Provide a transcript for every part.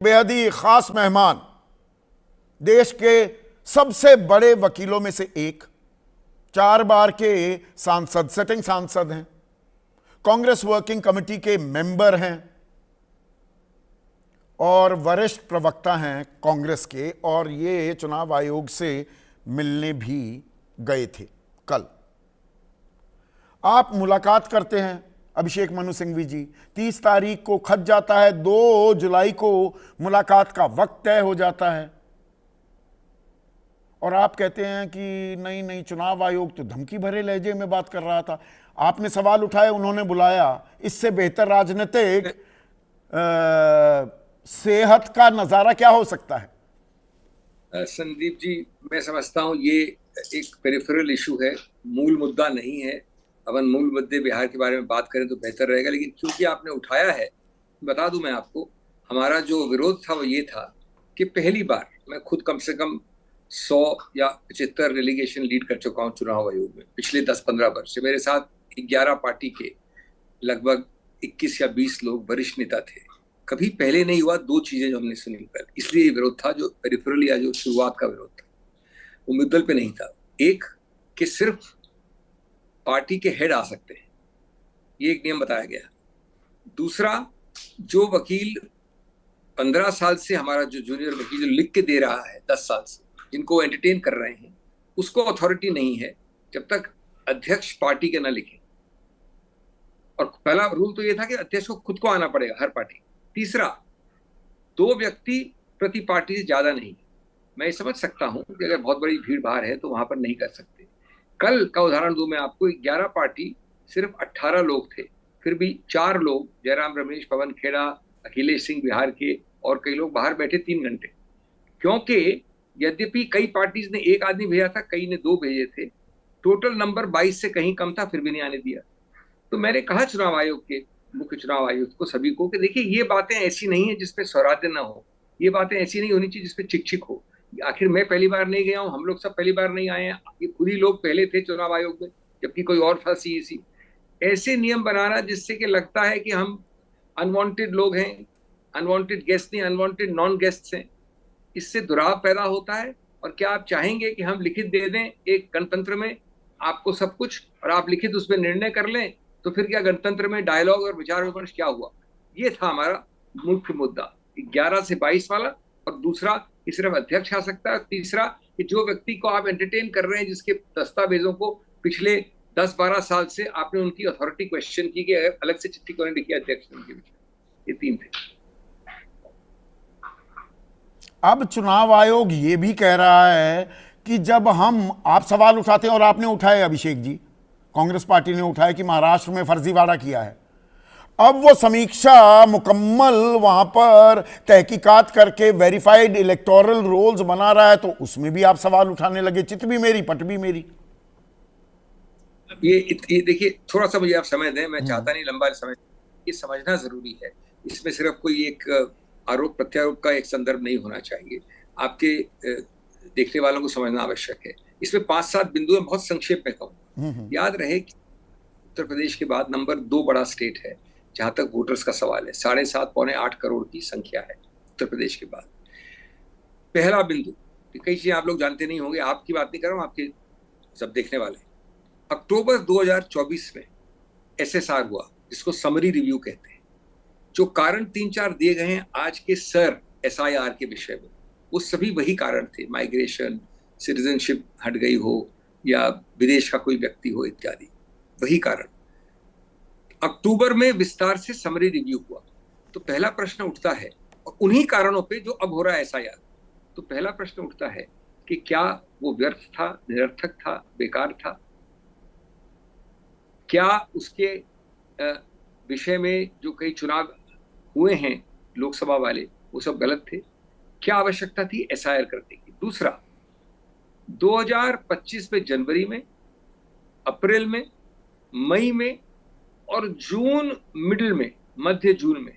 बेहद ही खास मेहमान, देश के सबसे बड़े वकीलों में से एक, 4 बार के सांसद, सिटिंग सांसद हैं, कांग्रेस वर्किंग कमेटी के मेंबर हैं और वरिष्ठ प्रवक्ता हैं कांग्रेस के, और ये चुनाव आयोग से मिलने भी गए थे कल। आप मुलाकात करते हैं अभिषेक मनु सिंघवी जी, 30 तारीख को खत जाता है, 2 जुलाई को मुलाकात का वक्त तय हो जाता है और आप कहते हैं कि नहीं नहीं, चुनाव आयोग तो धमकी भरे लहजे में बात कर रहा था। आपने सवाल उठाए, उन्होंने बुलाया। इससे बेहतर राजनीतिक सेहत का नजारा क्या हो सकता है? संदीप जी, मैं समझता हूं ये एक पेरिफेरल इशू है, मूल मुद्दा नहीं है। अपन मूल मुद्दे बिहार के बारे में बात करें तो बेहतर रहेगा, लेकिन क्योंकि आपने उठाया है, बता दूं मैं आपको, हमारा जो विरोध था वो ये था कि पहली बार मैं खुद कम से कम 100 या 75 डेलीगेशन लीड कर चुका हूं चुनाव आयोग में पिछले 10-15 वर्ष से। मेरे साथ 11 पार्टी के लगभग 21 या 20 लोग वरिष्ठ नेता थे। कभी पहले नहीं हुआ। 2 चीजें जो हमने सुनी कल, इसलिए ये विरोध था, जो पेरिफेरल या जो शुरुआत का विरोध था वो मुद्दल पे नहीं था। एक कि सिर्फ पार्टी के हेड आ सकते हैं, ये एक नियम बताया गया। दूसरा, जो वकील 15 साल से, हमारा जो जूनियर वकील जो लिख के दे रहा है 10 साल से, जिनको एंटरटेन कर रहे हैं, उसको अथॉरिटी नहीं है जब तक अध्यक्ष पार्टी के ना लिखे। और पहला रूल तो ये था कि अध्यक्ष को खुद को आना पड़ेगा हर पार्टी। तीसरा, 2 व्यक्ति प्रति पार्टी से ज्यादा नहीं। मैं समझ सकता हूं कि अगर बहुत बड़ी भीड़ भाड़ है तो वहां पर नहीं कर सकते। कल का उदाहरण दूं मैं आपको, 11 पार्टी, सिर्फ 18 लोग थे, फिर भी 4 लोग, जयराम रमेश, पवन खेड़ा, अखिलेश सिंह बिहार के, और कई लोग बाहर बैठे 3 घंटे। क्योंकि यद्यपि कई पार्टीज ने 1 आदमी भेजा था, कई ने 2 भेजे थे, टोटल नंबर 22 से कहीं कम था, फिर भी नहीं आने दिया। तो मैंने कहा चुनाव आयोग के, मुख्य चुनाव आयुक्त को, सभी को, कि देखिए ये बातें ऐसी नहीं है जिसपे स्वराज्य ना हो, ये बातें ऐसी नहीं होनी चाहिए जिसपे चिक चिक हो। आखिर मैं पहली बार नहीं गया हूं, हम लोग सब पहली बार नहीं आए हैं, ये खुद ही लोग पहले थे चुनाव आयोग में, जबकि कोई और था सीईसी। ऐसे नियम बनाना जिससे कि लगता है कि हम अनवांटेड लोग हैं, अनवांटेड गेस्ट नहीं, अनवांटेड नॉन गेस्ट हैं, इससे दुराव पैदा होता है। और क्या आप चाहेंगे कि हम लिखित दे दें एक गणतंत्र में आपको सब कुछ, और आप लिखित उसमें निर्णय कर लें? तो फिर क्या गणतंत्र में डायलॉग और विचार विमर्श क्या हुआ? ये था हमारा मुख्य मुद्दा, 11 से 22 वाला। और दूसरा कि सिर्फ अध्यक्ष आ सकता है। तीसरा कि जो व्यक्ति को आप एंटरटेन कर रहे हैं, जिसके दस्तावेजों को पिछले 10-12 साल से आपने उनकी अथॉरिटी क्वेश्चन की कि अलग से चिट्ठी क्यों नहीं लिखी अध्यक्ष उनके विषय। ये 3 थे। अब चुनाव आयोग ये भी कह रहा है कि जब आप सवाल उठाते हैं, और आपने उठाए अभिषेक जी, कांग्रेस पार्टी ने उठाया कि महाराष्ट्र में फर्जीवाड़ा किया है, अब वो समीक्षा मुकम्मल वहां पर तहकीकात करके वेरीफाइड इलेक्टोरल रोल्स बना रहा है, तो उसमें भी आप सवाल उठाने लगे, चित भी मेरी पट भी मेरी। ये देखिए, थोड़ा सा मुझे आप समय दें, मैं चाहता नहीं लंबा समय, ये समझना जरूरी है। इसमें सिर्फ कोई एक आरोप प्रत्यारोप का एक संदर्भ नहीं होना चाहिए, आपके देखने वालों को समझना आवश्यक है। इसमें 5-7 बिंदु है, बहुत संक्षेप में कहूँ। याद रहे कि उत्तर प्रदेश के बाद नंबर 2 बड़ा स्टेट है जहां तक वोटर्स का सवाल है। 7.5-8 करोड़ की संख्या है उत्तर प्रदेश के बाद। पहला बिंदु, कई चीजें आप लोग जानते नहीं होंगे, आपकी बात नहीं कर रहा हूं, आपके सब देखने वाले। अक्टूबर 2024 में एसएसआर हुआ, जिसको समरी रिव्यू कहते हैं। जो कारण 3-4 दिए गए हैं आज के सर एसआईआर के विषय में, वो सभी वही कारण थे। माइग्रेशन, सिटीजनशिप हट गई हो, या विदेश का कोई व्यक्ति हो, इत्यादि, वही कारण। अक्टूबर में विस्तार से समरी रिव्यू हुआ। तो पहला प्रश्न उठता है, और उन्हीं कारणों पे जो अब हो रहा है एसआईआर, तो पहला प्रश्न उठता है कि क्या वो व्यर्थ था, निरर्थक था, बेकार था? क्या उसके विषय में जो कई चुनाव हुए हैं लोकसभा वाले, वो सब गलत थे? क्या आवश्यकता थी एसआईआर करने की? दूसरा, 2025 में जनवरी में, अप्रैल में, मई में और जून मिडिल में, मध्य जून में,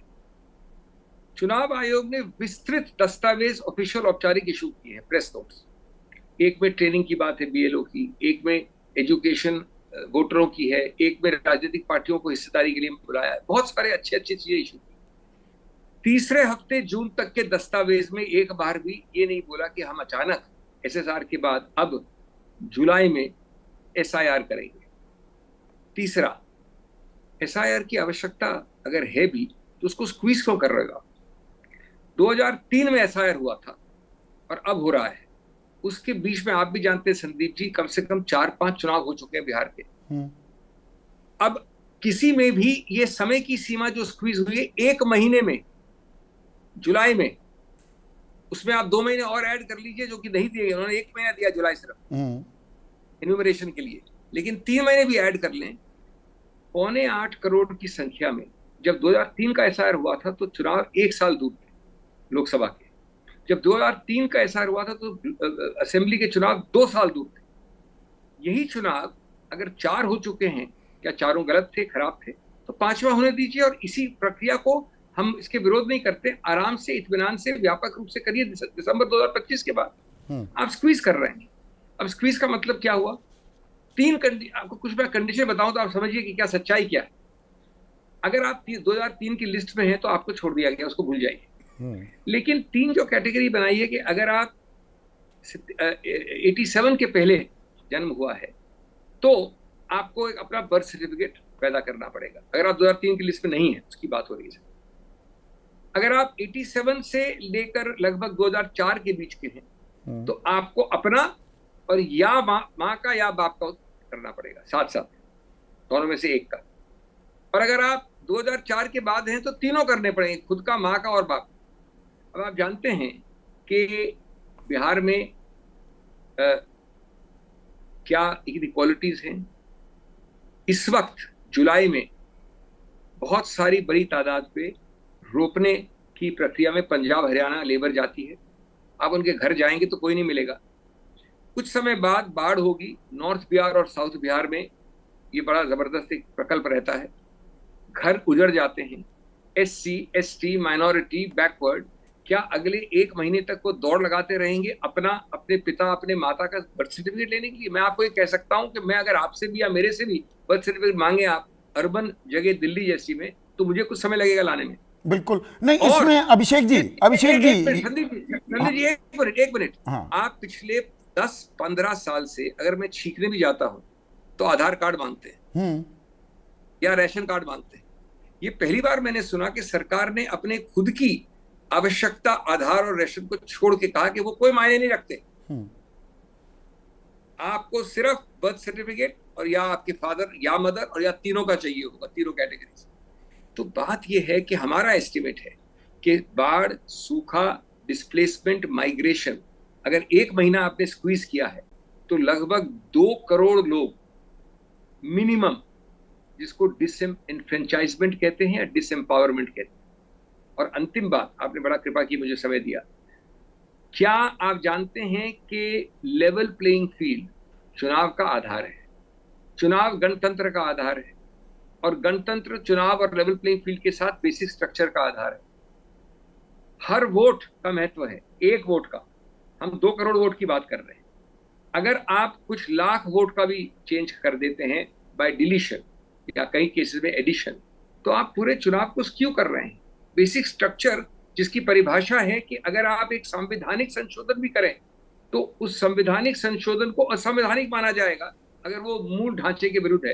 चुनाव आयोग ने विस्तृत दस्तावेज ऑफिशियल औपचारिक इशू किए हैं, प्रेस नोट्स। एक में ट्रेनिंग की बात है बीएलओ की, एक में एजुकेशन वोटरों की है, एक में राजनीतिक पार्टियों को हिस्सेदारी के लिए बुलाया है, बहुत सारे अच्छे अच्छे चीजें इशू की। तीसरे हफ्ते जून तक के दस्तावेज में एक बार भी ये नहीं बोला कि हम अचानक एसएसआर के बाद अब जुलाई में एसआईआर करेंगे। तीसरा, एसआईआर की आवश्यकता अगर है भी तो उसको स्क्वीज क्यों कर रहे हो आप? 2003 में एसआईआर हुआ था और अब हो रहा है। उसके बीच में आप भी जानते हैं संदीप जी, कम से कम 4-5 चुनाव हो चुके हैं बिहार के। अब किसी में भी ये समय की सीमा जो स्क्वीज हुई है 1 महीने में, जुलाई में, उसमें आप 2 महीने और ऐड कर लीजिए जो कि नहीं दिए गए। उन्होंने 1 महीना दिया जुलाई सिर्फ इन्यूमरेशन के लिए, लेकिन 3 महीने भी ऐड कर लें। 7.25 करोड़ की संख्या में जब 2003 का एसआईआर हुआ था तो चुनाव 1 साल दूर थे लोकसभा के। जब 2003 का एसआईआर हुआ था तो असेंबली के चुनाव 2 साल दूर थे। यही चुनाव अगर 4 हो चुके हैं, क्या चारों गलत थे, खराब थे, तो 5वां होने दीजिए और इसी प्रक्रिया को हम इसके विरोध नहीं करते, आराम से इत्मीनान से व्यापक रूप से करिए दिसंबर 2025 के बाद। आप स्क्वीज कर रहे हैं। अब स्क्वीज का मतलब क्या हुआ? आपको कुछ मैं कंडीशन बताऊं तो आप समझिए कि क्या सच्चाई क्या है। अगर आप 2003 की लिस्ट में हैं तो आपको छोड़ दिया गया, उसको भूल जाइए। लेकिन 3 जो कैटेगरी बनाई है कि अगर आप 87 के पहले जन्म हुआ है तो आपको एक अपना बर्थ सर्टिफिकेट पैदा करना पड़ेगा। अगर आप 2003 की लिस्ट में नहीं है, उसकी बात हो रही है। अगर आप 87 से लेकर लगभग 2004 के बीच के हैं तो आपको अपना और या माँ का या बाप का करना पड़ेगा, साथ साथ दोनों में से एक का। और अगर आप 2004 के बाद हैं तो तीनों करने पड़ेंगे, खुद का, माँ का और बाप। अब आप जानते हैं कि बिहार में क्या इनइक्वालिटीज हैं। इस वक्त जुलाई में बहुत सारी बड़ी तादाद पे रोपने की प्रक्रिया में पंजाब हरियाणा लेबर जाती है। आप उनके घर जाएंगे तो कोई नहीं मिलेगा। कुछ समय बाद बाढ़ होगी नॉर्थ बिहार और साउथ बिहार में, ये बड़ा जबरदस्त एक प्रकल्प रहता है। घर उजड़ जाते हैं। SC ST माइनॉरिटी बैकवर्ड क्या अगले 1 महीने तक वो दौड़ लगाते रहेंगे अपना, अपने पिता, अपने माता का बर्थ सर्टिफिकेट लेने के लिए? मैं आपको ये कह सकता हूं कि मैं अगर आपसे भी या मेरे से भी बर्थ सर्टिफिकेट मांगे आप अर्बन जगह दिल्ली जैसी में, तो मुझे कुछ समय लगेगा लाने में। बिल्कुल नहीं। इसमें अभिषेक जी संदीप जी एक मिनट। हाँ। आप पिछले 10-15 साल से अगर मैं छींकने भी जाता हूं तो आधार कार्ड मांगते हैं या राशन कार्ड मांगते हैं। ये पहली बार मैंने सुना कि सरकार ने अपने खुद की आवश्यकता आधार और राशन को छोड़ के कहा कि वो कोई मायने नहीं रखते। आपको सिर्फ बर्थ सर्टिफिकेट और या आपके फादर या मदर और या तीनों का चाहिए होगा, तीनों कैटेगरीज। तो बात यह है कि हमारा एस्टिमेट है कि बाढ़, सूखा, डिस्प्लेसमेंट, माइग्रेशन अगर 1 महीना आपने स्क्वीज किया है तो लगभग 2 करोड़ लोग मिनिमम, जिसको डिसएनफ्रेंचाइजमेंट कहते हैं या डिसएम्पावरमेंट कहते हैं। और अंतिम बात, आपने बड़ा कृपा की, मुझे समय दिया। क्या आप जानते हैं कि लेवल प्लेइंग फील्ड चुनाव का आधार है? चुनाव गणतंत्र का आधार है और गणतंत्र चुनाव और लेवल प्लेइंग फील्ड के साथ बेसिक स्ट्रक्चर का आधार है। हर वोट का महत्व है, 1 वोट का। हम 2 करोड़ वोट की बात कर रहे हैं। अगर आप कुछ लाख वोट का भी चेंज कर देते हैं बाय डिलीशन या कई केसेस में एडिशन, तो आप पूरे चुनाव को स्क्यू कर रहे हैं। बेसिक स्ट्रक्चर जिसकी परिभाषा है कि अगर आप एक संवैधानिक संशोधन भी करें तो उस संवैधानिक संशोधन को असंवैधानिक माना जाएगा अगर वो मूल ढांचे के विरुद्ध है।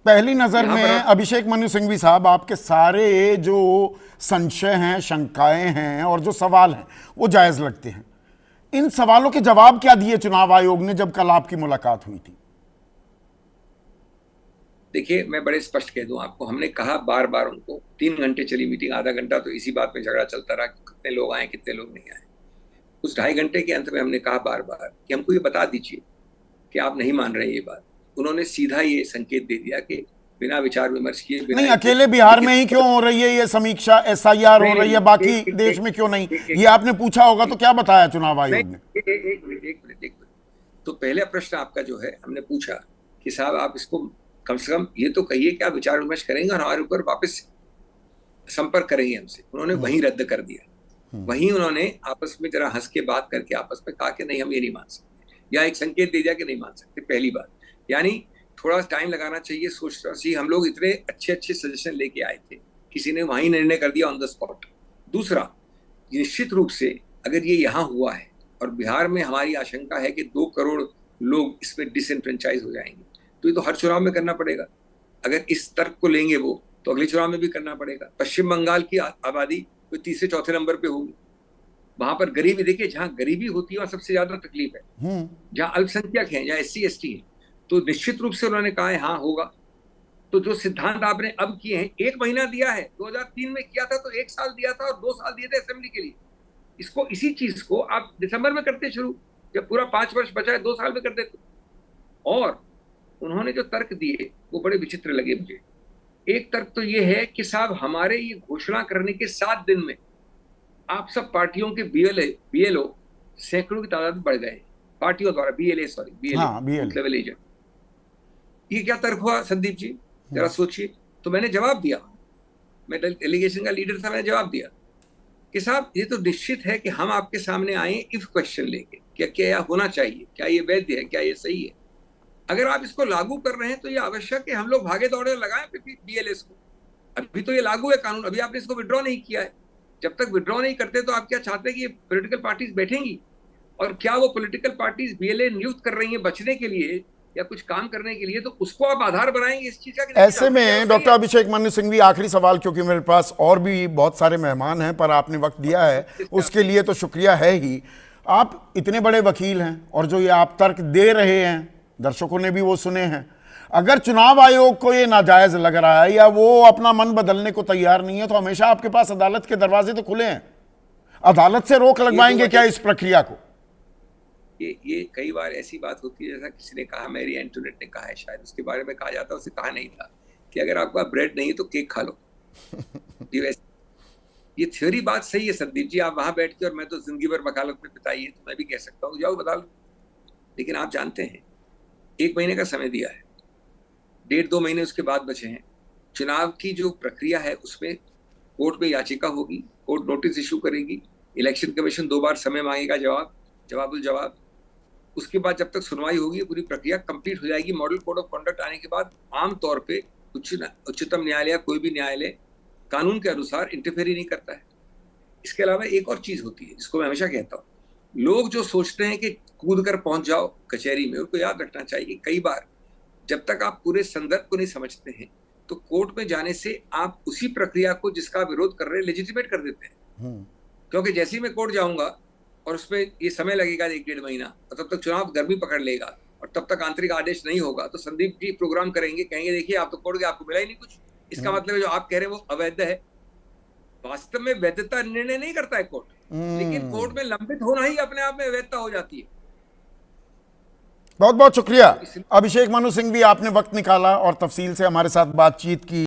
पहली नजर में अभिषेक मनु सिंघवी साहब, आपके सारे जो संशय हैं, शंकाएं हैं और जो सवाल हैं वो जायज लगते हैं। इन सवालों के जवाब क्या दिए चुनाव आयोग ने जब कल आपकी मुलाकात हुई थी? देखिए, मैं बड़े स्पष्ट कह दूं आपको, हमने कहा बार बार उनको, 3 घंटे चली मीटिंग, आधा घंटा तो इसी बात में झगड़ा चलता रहा कि कितने लोग आए, कितने लोग नहीं आए। उस 2.5 घंटे के अंत में हमने कहा बार बार कि हमको ये बता दीजिए कि आप नहीं मान रहे ये बात। उन्होंने सीधा ये संकेत दे दिया कि बिना विचार विमर्श किए, नहीं, अकेले बिहार में ही क्यों हो रही है ये समीक्षा, SIR हो रही है, बाकी देश में क्यों नहीं? ये आपने पूछा होगा तो क्या बताया चुनाव आयोग ने? एक मिनट। तो पहले प्रश्न आपका जो है, हमने पूछा कि साहब आप इसको कम से कम ये तो कहिए कि आप विचार विमर्श करेंगे और हमारे ऊपर वापस संपर्क करेंगे हमसे। उन्होंने वहीं रद्द कर दिया। वहीं उन्होंने आपस में जरा हंस के बात करके आपस में कहा कि नहीं, हम ये नहीं मान सकते, या एक संकेत दे दिया कि नहीं मान सकते। पहली बात, यानी थोड़ा टाइम लगाना चाहिए, सोचना चाहिए। हम लोग इतने अच्छे सजेशन लेके आए थे किसी ने वहीं निर्णय कर दिया ऑन द स्पॉट। दूसरा, निश्चित रूप से अगर ये यहाँ हुआ है और बिहार में हमारी आशंका है कि 2 करोड़ लोग इसमें डिसएनफ्रेंचाइज हो जाएंगे, तो ये तो हर चुनाव में करना पड़ेगा। अगर इस तर्क को लेंगे वो, तो अगले चुनाव में भी करना पड़ेगा। पश्चिम बंगाल की आबादी कोई तीसरे चौथे नंबर पे होगी, वहां पर गरीबी, देखिए जहां गरीबी होती है वहां सबसे ज्यादा तकलीफ है, जहां अल्पसंख्यक हैं, जहां SC ST है, तो निश्चित रूप से उन्होंने कहा है हाँ होगा। तो जो सिद्धांत आपने अब किए हैं, 1 महीना दिया है, 2003 में किया था तो 1 साल दिया था और 2 साल दिए थे असेंबली के लिए। इसको, इसी चीज को आप दिसंबर में करते शुरू, जब पूरा 5 वर्ष बचा है 2 साल में कर देते। और उन्होंने जो तर्क दिए वो बड़े विचित्र लगे मुझे। एक तर्क तो ये है कि साहब हमारे ये घोषणा करने के 7 दिन में आप सब पार्टियों के BLO सैकड़ों की तादाद में बढ़ गए, पार्टियों द्वारा, बूथ लेवल एजेंट। ये क्या तर्क हुआ संदीप जी, जरा सोचिए। तो मैंने जवाब दिया, मैं डेलीगेशन का लीडर था, मैंने जवाब दिया कि साहब ये तो निश्चित है कि हम आपके सामने आए इफ क्वेश्चन लेके, क्या होना चाहिए, क्या ये वैध है, क्या ये सही है। अगर आप इसको लागू कर रहे हैं तो ये आवश्यक है हम लोग भागे दौड़े लगाएं BLS को। अभी तो ये लागू है कानून, अभी आपने इसको विड्रॉ नहीं किया है। जब तक विड्रॉ नहीं करते तो आप क्या चाहते हैं कि ये पॉलिटिकल पार्टीज बैठेंगी? और क्या वो पॉलिटिकल पार्टीज BLA नियुक्त कर रही है बचने के लिए या कुछ काम करने के लिए, तो उसको आप आधार बनाएंगे इस चीज का? ऐसे में डॉक्टर अभिषेक मनु सिंघवी, आखिरी सवाल, क्योंकि मेरे पास और भी बहुत सारे मेहमान हैं, पर आपने वक्त दिया है उसके लिए तो शुक्रिया है ही। आप इतने बड़े वकील हैं और जो ये आप तर्क दे रहे हैं दर्शकों ने भी वो सुने हैं। अगर चुनाव आयोग को ये नाजायज लग रहा है या वो अपना मन बदलने को तैयार नहीं है, तो हमेशा आपके पास अदालत के दरवाजे तो खुले हैं। अदालत से रोक लगवाएंगे क्या इस प्रक्रिया को? ये कई बार ऐसी बात होती है, जैसा किसी ने कहा, मैरी एंटोनेट ने कहा है, शायद उसके बारे में कहा जाता है, उसे कहा नहीं था कि अगर आपका ब्रेड नहीं है तो केक खा लो। ये थ्योरी बात सही है संदीप जी, आप वहां बैठ के, और मैं तो जिंदगी भर वकालत में बिताई है, तो मैं भी कह सकता हूँ जाओ बता लो। लेकिन आप जानते हैं 1 महीने का समय दिया है, 1.5-2 महीने उसके बाद बचे हैं। चुनाव की जो प्रक्रिया है उसमें कोर्ट में याचिका होगी, कोर्ट नोटिस इशू करेगी, इलेक्शन कमीशन 2 बार समय मांगेगा, जवाब। उसके बाद जब तक सुनवाई होगी पूरी प्रक्रिया कंप्लीट हो जाएगी। मॉडल कोड ऑफ कंडक्ट आने के बाद आमतौर पे उच्चतम न्यायालय या कोई भी न्यायालय कानून के अनुसार इंटरफेयर ही नहीं करता है। इसके अलावा एक और चीज होती है जिसको मैं हमेशा कहता हूँ, लोग जो सोचते हैं कि कूद कर पहुंच जाओ कचहरी में, उनको याद रखना चाहिए कई बार जब तक आप पूरे संदर्भ को नहीं समझते हैं तो कोर्ट में जाने से आप उसी प्रक्रिया को जिसका विरोध कर रहे हैं लेजिटिमेट कर देते हैं। क्योंकि जैसे ही मैं कोर्ट जाऊंगा और उसमें ये समय लगेगा 1-1.5 महीना, और तब तक चुनाव गर्मी पकड़ लेगा और तब तक आंतरिक आदेश नहीं होगा, तो संदीप जी प्रोग्राम करेंगे, कहेंगे देखिए आप तो कोर्ट गए, आपको मिला ही नहीं कुछ, इसका मतलब है जो आप कह रहे हैं वो अवैध है। वास्तव में वैधता निर्णय नहीं करता है कोर्ट, लेकिन कोर्ट में लंबित होना ही अपने आप में वैधता हो जाती है। बहुत बहुत शुक्रिया अभिषेक मनु सिंघवी, आपने वक्त निकाला और तफसील से हमारे साथ बातचीत की।